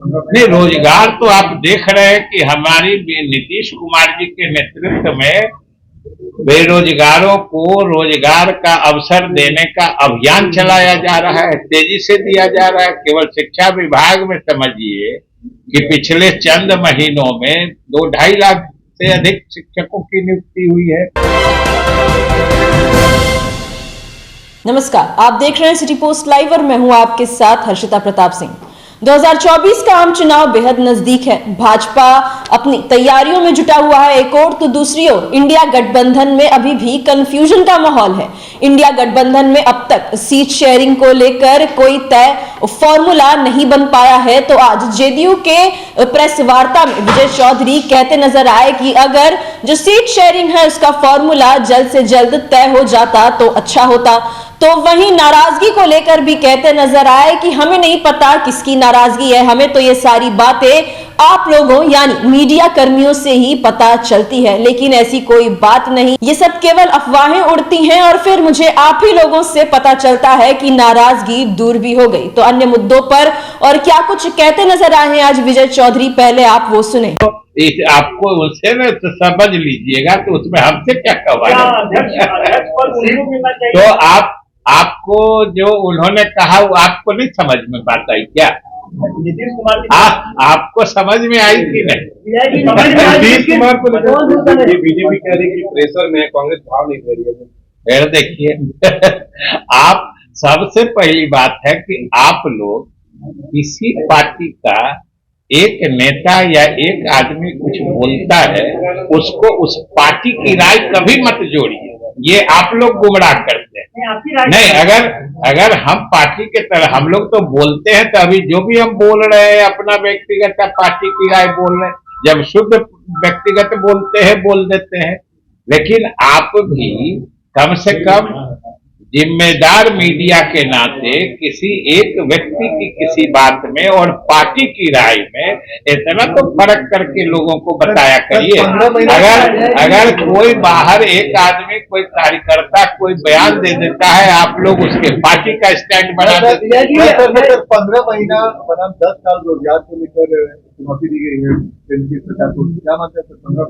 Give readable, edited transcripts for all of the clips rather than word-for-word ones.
नहीं, रोजगार तो आप देख रहे हैं कि हमारी नीतीश कुमार जी के नेतृत्व में बेरोजगारों को रोजगार का अवसर देने का अभियान चलाया जा रहा है, तेजी से दिया जा रहा है। केवल शिक्षा विभाग में समझिए कि पिछले चंद महीनों में 2-2.5 लाख से अधिक शिक्षकों की नियुक्ति हुई है। नमस्कार, आप देख रहे हैं सिटी पोस्ट लाइव और मैं हूं आपके साथ हर्षिता प्रताप सिंह। 2024 का आम चुनाव बेहद नजदीक है। भाजपा अपनी तैयारियों में जुटा हुआ है एक और, तो दूसरी ओर इंडिया गठबंधन में अभी भी कंफ्यूजन का माहौल है। इंडिया गठबंधन में अब तक सीट शेयरिंग को लेकर कोई तय फॉर्मूला नहीं बन पाया है। तो आज जेडीयू के प्रेस वार्ता में विजय चौधरी कहते नजर आए कि अगर जो सीट शेयरिंग है उसका फॉर्मूला जल्द से जल्द तय हो जाता तो अच्छा होता। तो वहीं नाराजगी को लेकर भी कहते नजर आए कि हमें नहीं पता किसकी नाराजगी है, हमें तो ये सारी बातें आप लोगों यानी मीडिया कर्मियों से ही पता चलती है, लेकिन ऐसी कोई बात नहीं, ये सब केवल अफवाहें उड़ती हैं और फिर मुझे आप ही लोगों से पता चलता है कि नाराजगी दूर भी हो गई। तो अन्य मुद्दों पर और क्या कुछ कहते नजर आए हैं आज विजय चौधरी, पहले आप वो सुने। आपको उससे न तो समझ लीजिएगा, तो उसमें हमसे क्या कहा। तो आपको जो उन्होंने कहा वो आपको नहीं समझ में बात आई क्या? नीतीश कुमार आपको समझ में आई कि नहीं? नीतीश कुमार को बीजेपी कह रही कि प्रेशर में कांग्रेस भाव नहीं दे रही है। फिर देखिए आप सबसे पहली बात है कि आप लोग किसी पार्टी का एक नेता या एक आदमी कुछ बोलता है उसको उस पार्टी की राय कभी मत जोड़िए, ये आप लोग गुमराह करते हैं। नहीं, अगर हम पार्टी के तरह हम लोग तो बोलते हैं, तो अभी जो भी हम बोल रहे हैं अपना व्यक्तिगत पार्टी की राय बोल रहे हैं, जब शुद्ध व्यक्तिगत बोलते हैं बोल देते हैं। लेकिन आप भी कम से कम जिम्मेदार मीडिया के नाते किसी एक व्यक्ति की किसी बात में और पार्टी की राय में इतना तो फर्क करके लोगों को बताया करिए। अगर कोई बाहर एक आदमी कोई कार्यकर्ता कोई बयान दे देता है, आप लोग उसके पार्टी का स्टैंड बना देते हैं। 15 महीना बनाम 10 साल रोजगार को लेकर चुनौती दी गई है सरकार को, क्या मानते हैं?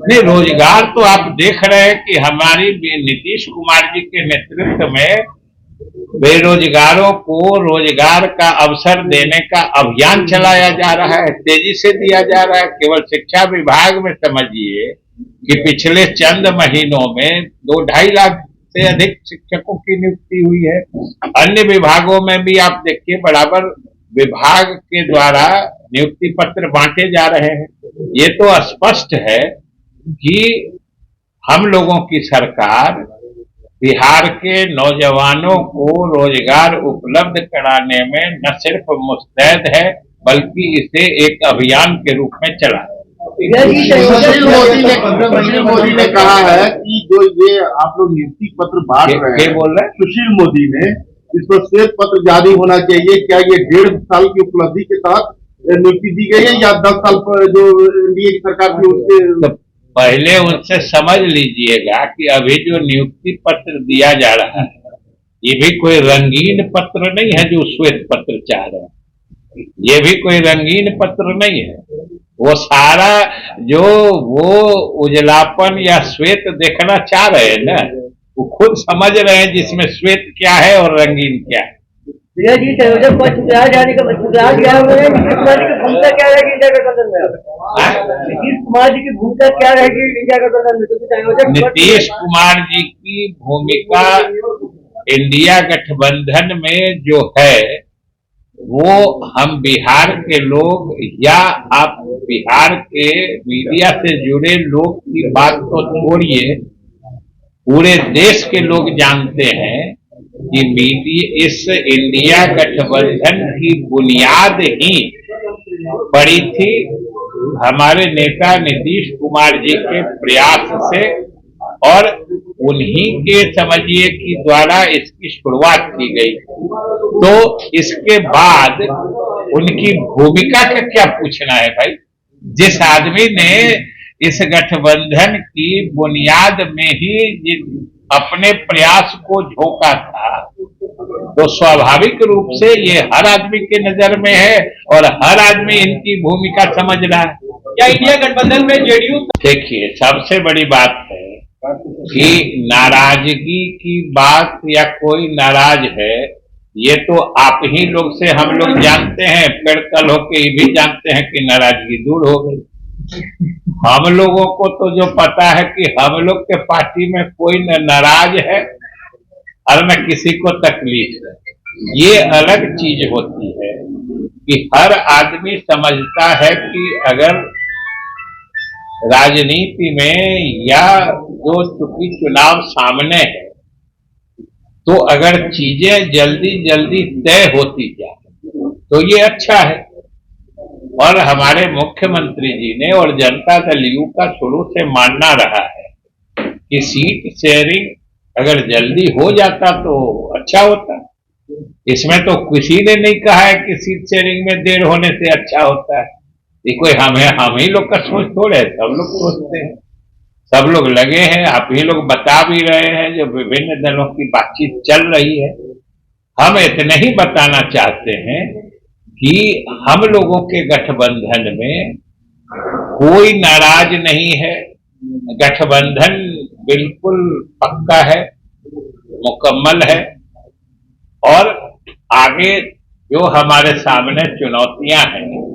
नहीं, रोजगार तो आप देख रहे हैं कि हमारी नीतीश कुमार जी के नेतृत्व में बेरोजगारों को रोजगार का अवसर देने का अभियान चलाया जा रहा है, तेजी से दिया जा रहा है। केवल शिक्षा विभाग में समझिए कि पिछले चंद महीनों में 2-2.5 लाख से अधिक शिक्षकों की नियुक्ति हुई है। अन्य विभागों में भी आप देखिए बराबर विभाग के द्वारा नियुक्ति पत्र बांटे जा रहे हैं। ये तो स्पष्ट है कि हम लोगों की सरकार बिहार के नौजवानों को रोजगार उपलब्ध कराने में न सिर्फ मुस्तैद है बल्कि इसे एक अभियान के रूप में चला। सुशील मोदी ने कहा है कि जो ये आप लोग नियुक्ति पत्र बांट रहे हैं, बोल रहे हैं सुशील मोदी ने इस पर श्वेत पत्र जारी होना चाहिए। क्या ये 1.5 साल की उपलब्धि के तहत नियुक्ति दी गई है या 10 साल पर जो एनडीए की सरकार थी उसके? पहले उनसे समझ लीजिएगा कि अभी जो नियुक्ति पत्र दिया जा रहा है ये भी कोई रंगीन पत्र नहीं है जो श्वेत पत्र चाह रहे हैं, ये भी कोई रंगीन पत्र नहीं है। वो सारा जो वो उजलापन या श्वेत देखना चाह रहे हैं ना, वो खुद समझ रहे हैं जिसमें श्वेत क्या है और रंगीन क्या है। जी संयोजक को चुनाव जाने का चुनाव गया भूमिका क्या रहेगी इंडिया गठबंधन में? नीतीश कुमार जी की भूमिका क्या रहेगी इंडिया गठबंधन में? संयोजक नीतीश कुमार जी की भूमिका इंडिया गठबंधन में जो है वो हम बिहार के लोग या आप बिहार के मीडिया से जुड़े लोग की बात तो छोड़िए, पूरे देश के लोग जानते हैं कि मीडिया इस इंडिया गठबंधन की बुनियाद ही पड़ी थी हमारे नेता नीतीश कुमार जी के प्रयास से और उन्हीं के समझिए कि द्वारा इसकी शुरुआत की गई। तो इसके बाद उनकी भूमिका का क्या पूछना है भाई? जिस आदमी ने इस गठबंधन की बुनियाद में ही अपने प्रयास को झोंका था, तो स्वाभाविक रूप से ये हर आदमी के नजर में है और हर आदमी इनकी भूमिका समझ रहा है। क्या इंडिया गठबंधन में जेडीयू? देखिए, सबसे बड़ी बात है कि नाराजगी की बात या कोई नाराज है, ये तो आप ही लोग से हम लोग जानते हैं, फिर कल होके ये भी जानते हैं कि नाराजगी दूर हो गई। हम लोगों को तो जो पता है कि हम लोग के पार्टी में कोई न नाराज है और न किसी को तकलीफ है। ये अलग चीज होती है कि हर आदमी समझता है कि अगर राजनीति में या जो चूंकि चुनाव सामने है, तो अगर चीजें जल्दी जल्दी तय होती जाए तो ये अच्छा है। और हमारे मुख्यमंत्री जी ने और जनता दल यू का शुरू से मानना रहा है कि सीट शेयरिंग अगर जल्दी हो जाता तो अच्छा होता। इसमें तो किसी ने नहीं कहा है कि सीट शेयरिंग में देर होने से अच्छा होता है। ये कोई हम ही लोग का सोच थोड़े है, सब लोग सोचते हैं, सब लोग लगे हैं, आप ही लोग बता भी रहे हैं, जो विभिन्न दलों की बातचीत चल रही है। हम इतने ही बताना चाहते हैं कि हम लोगों के गठबंधन में कोई नाराज नहीं है, गठबंधन बिल्कुल पक्का है, मुकम्मल है। और आगे जो हमारे सामने चुनौतियां हैं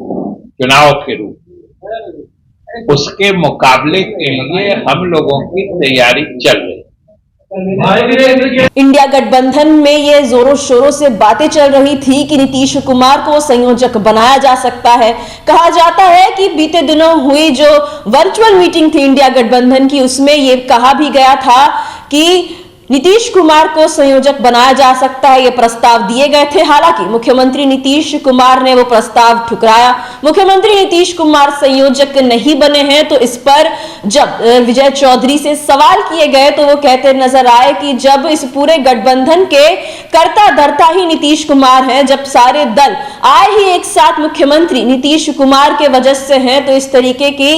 चुनाव के रूप में, उसके मुकाबले के लिए हम लोगों की तैयारी चल रही है। इंडिया गठबंधन में ये जोरों शोरों से बातें चल रही थी कि नीतीश कुमार को संयोजक बनाया जा सकता है। कहा जाता है कि बीते दिनों हुई जो वर्चुअल मीटिंग थी इंडिया गठबंधन की, उसमें ये कहा भी गया था कि नीतीश कुमार को संयोजक बनाया जा सकता है, ये प्रस्ताव दिए गए थे। हालांकि मुख्यमंत्री नीतीश कुमार ने वो प्रस्ताव ठुकराया। मुख्यमंत्री नीतीश कुमार संयोजक नहीं बने हैं, तो इस पर जब विजय चौधरी से सवाल किए गए तो वो कहते नजर आए कि जब इस पूरे गठबंधन के कर्ता धर्ता ही नीतीश कुमार हैं, जब सारे दल आए ही एक साथ मुख्यमंत्री नीतीश कुमार के वजह से हैं, तो इस तरीके की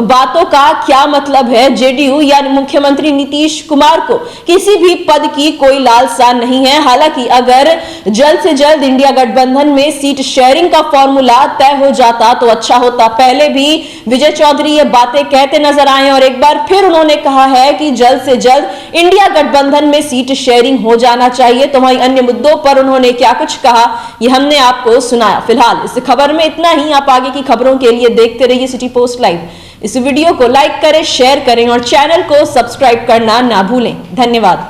बातों का क्या मतलब है। जेडीयू यानी मुख्यमंत्री नीतीश कुमार को किसी भी पद की कोई लालसा नहीं है। हालांकि अगर जल्द से जल्द इंडिया गठबंधन में सीट शेयरिंग का फॉर्मूला तय हो जाता तो अच्छा होता। पहले भी विजय चौधरी ये बातें कहते नजर आए और एक बार फिर उन्होंने कहा है कि जल्द से जल्द इंडिया गठबंधन में सीट शेयरिंग हो जाना चाहिए। तो वहीं अन्य मुद्दों पर उन्होंने क्या कुछ कहा, ये हमने आपको सुनाया। फिलहाल इस खबर में इतना ही। आप आगे की खबरों के लिए देखते रहिए सिटी पोस्ट लाइव। इस वीडियो को लाइक करें, शेयर करें और चैनल को सब्सक्राइब करना ना भूलें। धन्यवाद।